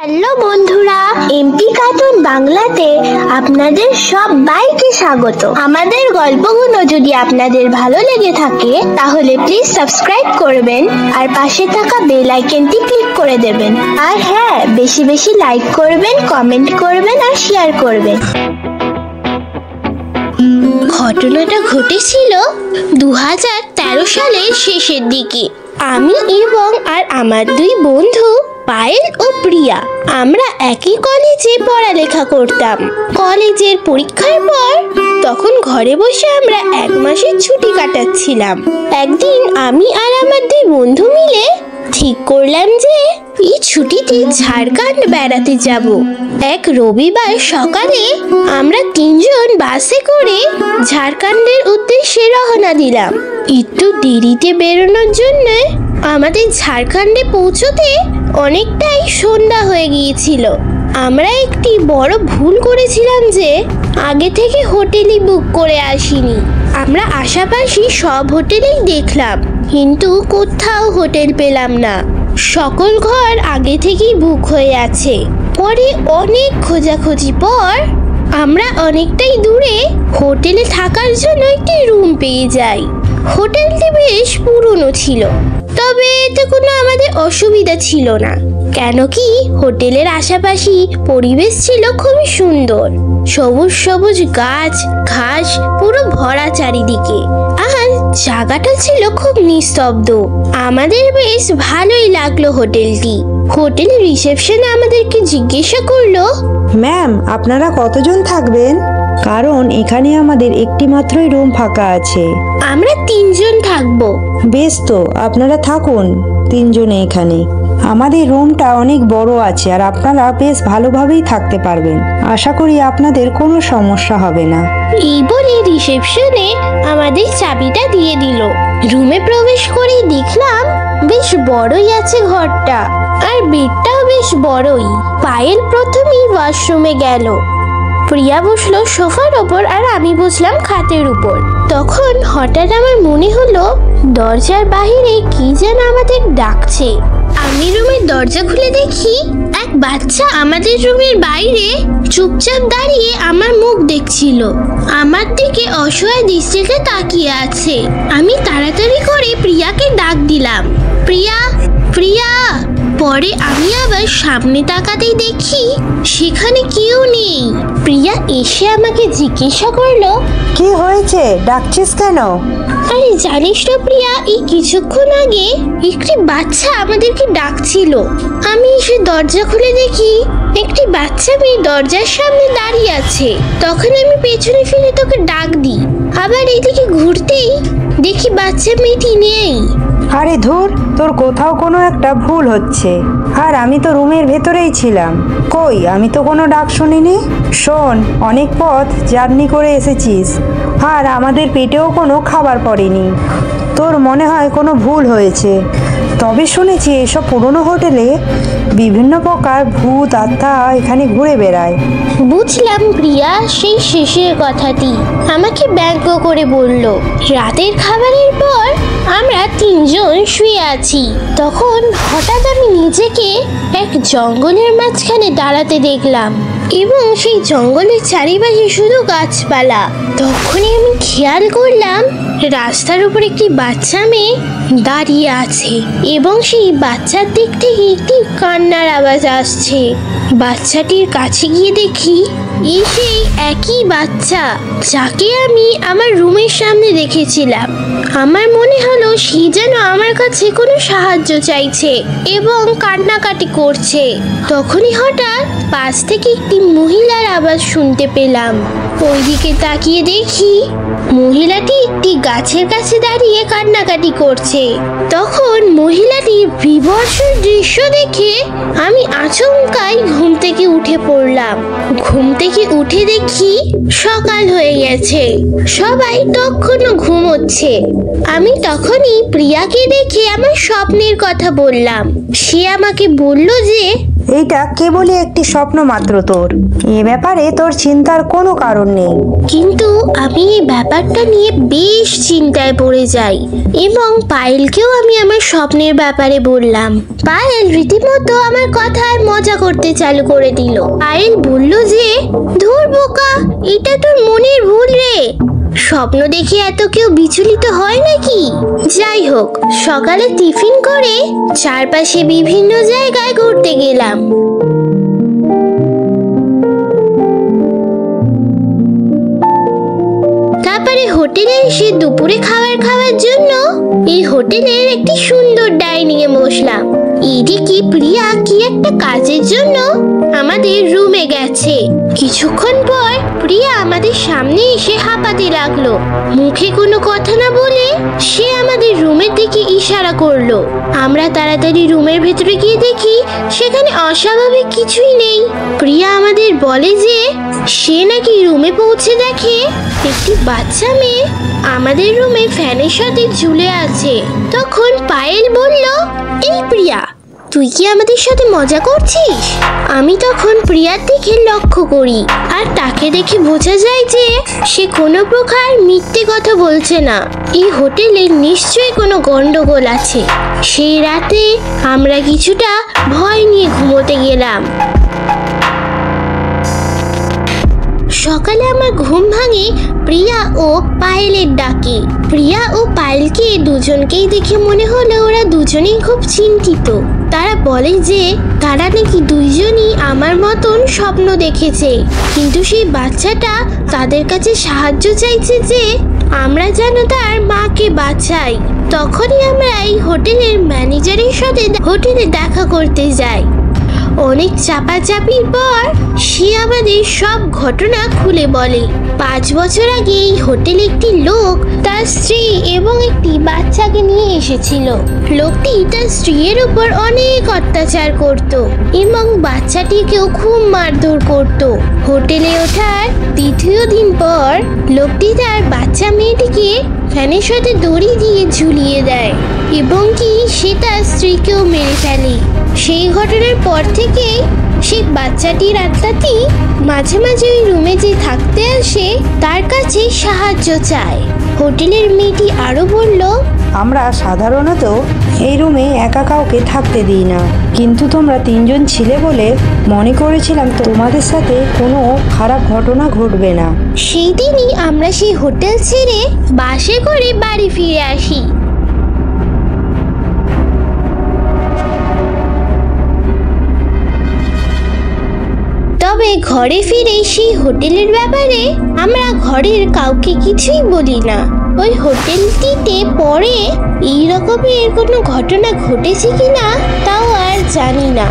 Hello বন্ধুরা, MP cartoon বাংলাতে আপনাদের সবাইকে স্বাগত। আমাদের গল্পগুলো যদি আপনাদের ভালো লেগে থাকে তাহলে প্লিজ সাবস্ক্রাইব করবেন আর পাশে থাকা বেল আইকনটি ক্লিক করে দেবেন। আর হ্যাঁ, বেশি বেশি লাইক করবেন, কমেন্ট করবেন আর শেয়ার করবেন। ঘটনাটা ঘটেছিল 2013 সালের শেষের দিকে। আমি এবং আমার দুই বন্ধু পায়েল ও প্রিয়া আমরা একই কলেজে পড়ালেখা করতাম। কলেজের পরীক্ষার পর তখন ঘরে বসে আমরা 1 মাসের ছুটি কাটাচ্ছিলাম। একদিন আমি আর আমার দুই বন্ধু মিলে ঠিক করলাম যে এই ছুটিতে ঝাড়খণ্ড বেড়াতে যাব। এক রবিবার সকালে আমরা 3 জন বাসে করে ঝাড়খণ্ডের উদ্দেশ্যে রওনা দিলাম। একটু দেরিতে বেরোনোর জন্য আমাদের ঝাড়খণ্ডে পৌঁছতে অনেকটাই সন্ধ্যা হয়ে গিয়েছিল। আমরা একটি বড় ভুল করেছিলাম যে আগে থেকে হোটেলই বুক করে আসিনি। আমরা আশাপাশি সব হোটেলেই দেখলাম, কিন্তু কোথাও হোটেল পেলাম না। সকল ঘর আগে থেকেই বুক হয়ে আছে। পরে অনেক খোঁজাখুঁজি পর আমরা অনেকটাই দূরে হোটেলে থাকার জন্য একটি রুম পেয়ে যাই। হোটেলটি বেশ পুরনো ছিল, তবে এতে কোনো আমাদের অসুবিধা ছিল না, কেন কি হোটেলের আশেপাশে পরিবেশ ছিল খুবই সুন্দর। সবুজ সবুজ গাছ ঘাস পুরো ভরা চারিদিকে, আর জায়গাটা ছিল খুব নিস্তব্ধ। আমাদের বেশ ভালোই লাগলো হোটেলটি। হোটেলের রিসেপশনে আমাদেরকে জিজ্ঞাসা করলো, ম্যাম, আপনারা কতজন থাকবেন? কারণ এখানে আমাদের একটি মাত্রই রুম ফাঁকা আছে। আমরা 3 জন থাকবো। বেশ, তো আপনারা থাকুন 3 জনে এখানে। আমাদের রুমটা অনেক বড় আছে আর আপনারা বেশ ভালোভাবেই থাকতে পারবেন। আশা করি আপনাদের কোনো সমস্যা হবে না। এই বলে রিসেপশনে আমাদের চাবিটা দিয়ে দিল। রুমে প্রবেশ করে দেখলাম বেশ বড়ই আছে ঘরটা, আর বেডটাও বেশ বড়ই। পায়েল প্রথমেই ওয়াশরুমে গেল, প্রিয়া বসলো সোফার ওপর আর আমি বসলাম খাটের উপর। তখন হঠাৎ আমার মনে হলো দরজার বাহিরে কি যেন আমাদের ডাকছে। আমি রুমের দরজা খুলে দেখি এক বাচ্চা আমাদের রুমের বাইরে চুপচাপ দাঁড়িয়ে আমার মুখ দেখছিল। আমার দিকে অসহায় দৃষ্টিতে তাকিয়ে আছে। আমি তাড়াতাড়ি করে প্রিয়াকে ডাক দিলাম, প্রিয়া প্রিয়া। পরে আমি আবার সামনে তাকাতেই দেখি সেখানে কেউ নেই। প্রিয়া এসে আমাকে জিজ্ঞাসা করলো, কি হয়েছে, ডাকছিস কেন? আরে জানিস তো প্রিয়া, এই কিছুক্ষণ আগে একটি বাচ্চা আমাদেরকে ডাকছিল। আমি এসে দরজা খুলে দেখি একটি বাচ্চা মেয়ে দরজার সামনে দাঁড়িয়ে আছে। তখন আমি পেছনে ফিরে তোকে ডাক দিই, আবার এদিকে ঘুরতেই দেখি বাচ্চা মেয়েটি নেই। আরে ধুর, তোর কোথাও কোনো একটা ভুল হচ্ছে। আর আমি তো রুমের ভেতরেই ছিলাম। কই, আমি তো কোনো ডাক শুনিনি। শোন, অনেক পথ জার্নি করে এসেছিস আর আমাদের পেটেও কোনো খাবার পড়েনি। তোর মনে হয় কোনো ভুল হয়েছে। তবে শুনেছি এসব পুরনো হোটেলে বিভিন্ন প্রকার ভূত আত্মা এখানে ঘুরে বেড়ায়। বুঝলাম প্রিয়া সেই শেষের কথাটি আমাকে ব্যঙ্গ করে বলল। রাতের খাবারের পর আমরা 3 জন শুয়ে আছি। তখন হঠাৎ আমি নিজেকে এক জঙ্গলের মাঝখানে দাঁড়াতে দেখলাম, এবং সেই জঙ্গলের চারিপাশে শুধু গাছপালা। তখনই আমি খেয়াল করলাম রাস্তার উপর একটি বাচ্চা মেয়ে দাঁড়িয়ে আছে, এবং সেই বাচ্চার দিক থেকে একটি কান্নার আওয়াজ আসছে। বাচ্চাটির কাছে গিয়ে দেখি সেই একই বাচ্চা যাকে আমি আমার রুমের সামনে দেখেছিলাম। আমার মনে হলো সে যেন আমার কাছে কোনো সাহায্য চাইছে এবং কান্নাকাটি করছে। তখনই হঠাৎ পাশ থেকে একটি মহিলার আওয়াজ শুনতে পেলাম। ওইদিকে তাকিয়ে দেখি মহিলাটি একটি গাছের কাছে দাঁড়িয়ে কান্নাকাটি করছে। তখন মহিলাটির বিভৎস দৃশ্য দেখে আমি আচমকাই ঘুম থেকে উঠে পড়লাম। ঘুম থেকে উঠে দেখি সকাল হয়ে গেছে, সবাই তখনও ঘুমোচ্ছে। আমি তখনই প্রিয়াকে দেখে আমার স্বপ্নের কথা বললাম। সে আমাকে বলল যে এইটা কেবলই একটি স্বপ্ন মাত্র তোর, এ ব্যাপারে তোর চিন্তার কোনো কারণ নেই। কিন্তু আমি এই ব্যাপারটা নিয়ে বেশ চিন্তায় পড়ে যাই এবং পায়েলকেও আমি আমার স্বপ্নের ব্যাপারে বললাম। পায়েল রীতিমতো আমার কথায় মজা করতে চালু করে দিল। পায়েল বলল যে ধুর বোকা, এটা তোর মনের ভুল রে, স্বপ্ন দেখে এত কেউ বিচলিত হয় নাকি? যাই হোক, সকালে টিফিন করে চারপাশে বিভিন্ন জায়গায় ঘুরতে গেলাম। তারপরে হোটেলে এসে দুপুরে খাওয়ার জন্য এই হোটেলের একটি সুন্দর ডাইনিং এ বসলাম। এদিকে প্রিয়া কি একটা কাজের জন্য আমাদের রুমে গেছে। কিছুক্ষণ পর প্রিয়া আমাদের সামনে এসে হাঁপাতে লাগলো। মুখে কোনো কথা না বলে সে আমাদের রুমের দিকে ইশারা করলো। আমরা তাড়াতাড়ি রুমের ভেতরে গিয়ে দেখি সেখানে অস্বাভাবিক কিছুই নেই। প্রিয়া আমাদের বলে যে সে নাকি রুমে পৌঁছে দেখে একটি বাচ্চা মেয়ে আমাদের রুমে ফ্যানের সাথে ঝুলে আছে। তখন পায়েল বলল, এই প্রিয়া, তুই কি আমাদের সাথে মজা করছিস? আমি তখন প্রিয়ার দিকে লক্ষ্য করি আর তাকে দেখে বোঝা যায় যে সে কোনো প্রকার মিথ্যে কথা বলছে না। এই হোটেলে নিশ্চয়ই কোনো গন্ডগোল আছে। সেই রাতে আমরা কিছুটা ভয় নিয়ে ঘুমোতে গেলাম। সকালে আমার ঘুম ভাঙে প্রিয়া ও পায়েলের ডাকে। প্রিয়া ও পায়েলকে দুজনকেই দেখে মনে হলো ওরা দুজনেই খুব চিন্তিত। তারা বলে যে তারা নাকি দুইজনই আমার মতন স্বপ্ন দেখেছে, কিন্তু সেই বাচ্চাটা তাদের কাছে সাহায্য চাইছে যে আমরা যেন তার মাকে বাঁচাই। তখনই আমরা এই হোটেলের ম্যানেজারের সাথে হোটেলে দেখা করতে যাই। অনেক চাপাচাপির পর সে আমাদের সব ঘটনা খুলে বলে। 5 বছর আগে এই হোটেলে একটি লোক তার স্ত্রী এবং একটি বাচ্চাকে নিয়ে এসেছিল। লোকটি তার স্ত্রীর উপর অনেক অত্যাচার করত এবং বাচ্চাটিকেও খুব মারধর করত। হোটেলে ওঠার দ্বিতীয় দিন পর লোকটি তার বাচ্চা মেয়েটিকে ফ্যানের সাথে দড়ি দিয়ে ঝুলিয়ে দেয় এবং কি সে তার স্ত্রীকেও মেরে ফেলে। সেই ঘটনার পর থেকে সেই বাচ্চাটির আত্মাটি মাঝে মাঝে ওই রুমে যে থাকতে আসে তার কাছে সাহায্য চায়। হোটেলের মেয়েটি আরো বলল, আমরা সাধারণত এই রুমে একা কাউকে থাকতে দিই না, কিন্তু তোমরা 3 জন ছিলে বলে মনে করেছিলাম তোমাদের সাথে কোনো খারাপ ঘটনা ঘটবে না। সেই দিনই আমরা সেই হোটেল ছেড়ে বাসে করে বাড়ি ফিরে আসি। তবে ঘরে ফিরে সেই হোটেলের ব্যাপারে আমরা ঘরের কাউকে কিছুই বলি না। ওই হোটেলটিতে পরে এই রকমের কোনো ঘটনা ঘটেছে কিনা তাও আর জানি না।